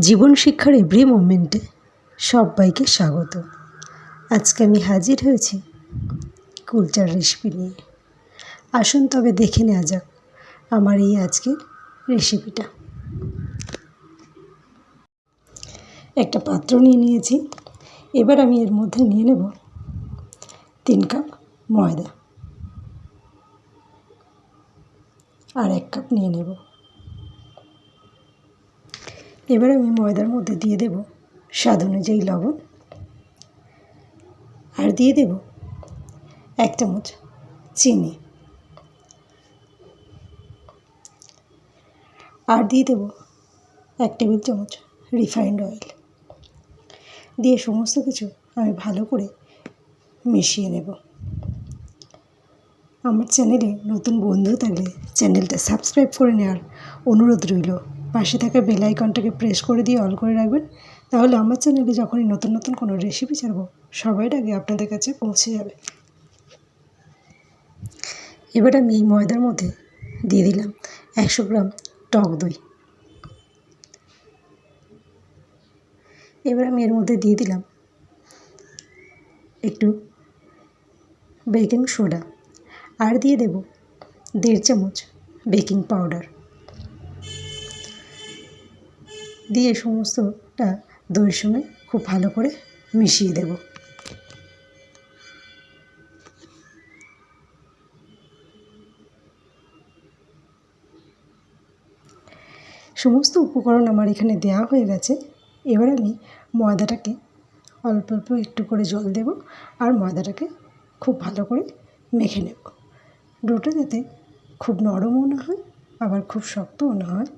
জীবন শিক্ষার এভরি মোমেন্টে সবাইকে স্বাগত। আজকে আমি হাজির হয়েছি কুলচার রেসিপি নিয়ে। আসুন তবে দেখে নেওয়া যাক আমার এই আজকের রেসিপিটা। একটা পাত্র নিয়ে নিয়েছি। এবার আমি এর মধ্যে নিয়ে নেব 3 কাপ ময়দা আর 1 কাপ নিয়ে নেব। এবার আমি ময়দার মধ্যে দিয়ে দেব স্বাদ অনুযায়ী লবণ আর দিয়ে দেব 1 চামচ চিনি আর দিয়ে দেব 1 টেবিল চামচ রিফাইন্ড অয়েল দিয়ে সমস্ত কিছু আমি ভালো করে মিশিয়ে নেব। আমার চ্যানেলে নতুন বন্ধু থাকলে চ্যানেলটা সাবস্ক্রাইব করে নেওয়ার অনুরোধ রইল। পাশে থাকা বেল আইকনটাকে প্রেস করে দিয়ে অল করে রাখবেন, তাহলে আমার চ্যানেলে যখনই নতুন নতুন কোনো রেসিপি ছাড়ব সবার আগে আপনাদের কাছে পৌঁছে যাবে। এবার আমি এই ময়দার মধ্যে দিয়ে দিলাম 100 গ্রাম টক দই। এবার আমি এর মধ্যে দিয়ে দিলাম একটু বেকিং সোডা আর দিয়ে দেব 1.5 চামচ বেকিং পাউডার দিয়ে সমস্তটা দইয়ের সঙ্গে খুব ভালো করে মিশিয়ে দেব। সমস্ত উপকরণ আমার এখানে দেওয়া হয়ে গেছে। এবার আমি ময়দাটাকে অল্প অল্প একটু করে জল দেব আর ময়দাটাকে খুব ভালো করে মেখে নেব। ডোটা যাতে খুব নরমও না হয় আবার খুব শক্তও না হয়,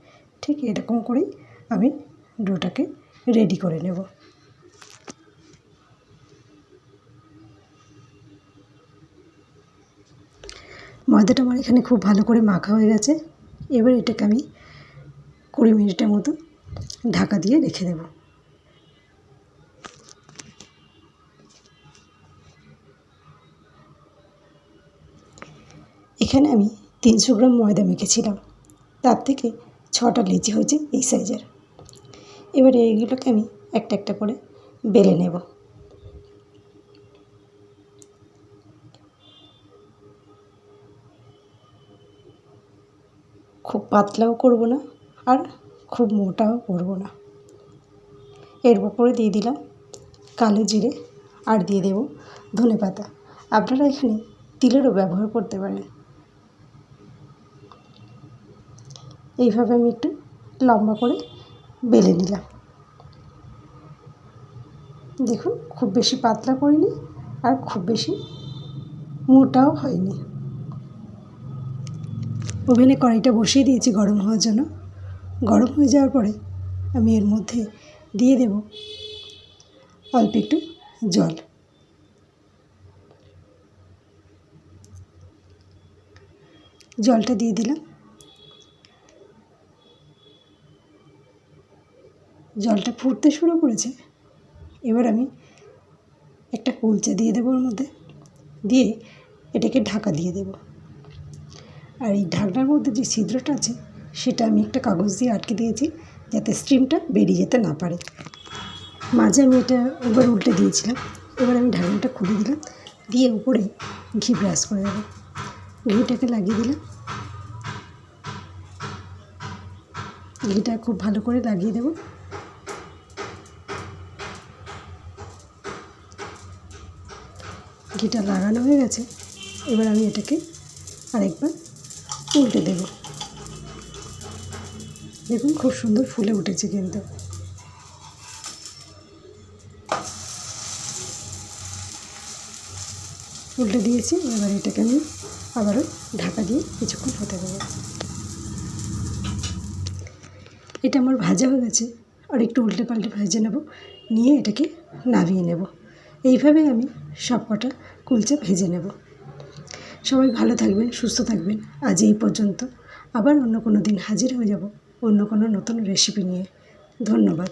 ঠিক এরকম করেই আমি ডোটাকে রেডি করে নেব। ময়দাটা আমার এখানে খুব ভালো করে মাখা হয়ে গেছে। এবার এটাকে আমি 20 মিনিটের মতো ঢাকা দিয়ে রেখে দেব। এখানে আমি 300 গ্রাম ময়দা মেখেছিলাম, তার থেকে 6টা লেচি হয়েছে এই সাইজের। এবার এইগুলোকে আমি একটা একটা করে বেলে নেব। খুব পাতলাও করব না আর খুব মোটাও করব না। এর উপরে দিয়ে দিলাম কালো জিরে আর দিয়ে দেব ধনেপাতা। আপনারা এখানে তিলেরও ব্যবহার করতে পারেন। এইভাবে আমি একটু লম্বা করে বেলে নিলাম। দেখুন, খুব বেশি পাতলা করিনি আর খুব বেশি মোটাও হয়নি। ওভেনে কড়াইটা বসিয়ে দিয়েছি গরম হওয়ার জন্য। গরম হয়ে যাওয়ার পরে আমি এর মধ্যে দিয়ে দেব অল্প একটু জল। জলটা দিয়ে দিলাম। জলটা ফুটতে শুরু করেছে। এবার আমি একটা কুলচা দিয়ে দেবো ওর মধ্যে, দিয়ে এটাকে ঢাকা দিয়ে দেব। আর এই ঢাকনার মধ্যে যে ছিদ্রটা আছে সেটা আমি একটা কাগজ দিয়ে আটকে দিয়েছি, যাতে স্টিমটা বেরিয়ে যেতে না পারে। মাঝে আমি এটা একবার উল্টে দিয়েছিলাম। এবার আমি ঢাকনাটা খুলে দিলাম, দিয়ে উপরে ঘি ব্রাশ করে দেবো। ঘিটাকে লাগিয়ে দিলাম। ঘিটা খুব ভালো করে লাগিয়ে দেবো। ঘিটা লাগানো হয়ে গেছে। এবার আমি এটাকে আরেকবার উল্টে দেব। দেখুন, খুব সুন্দর ফুলে উঠেছে কিন্তু। উল্টে দিয়েছি। এবার এটাকে আমি আবারও ঢাকা দিয়ে কিছুক্ষণ হতে দেবো। এটা আমার ভাজা হয়ে গেছে। আর একটু উল্টে পাল্টে ভেজে নেব, নিয়ে এটাকে নামিয়ে নেব। এইভাবে আমি সব কটা কুলচা ভেজে নেব। সবাই ভালো থাকবেন, সুস্থ থাকবেন। আজ এই পর্যন্ত। আবার অন্য কোনো দিন হাজির হয়ে যাব অন্য কোনো নতুন রেসিপি নিয়ে। ধন্যবাদ।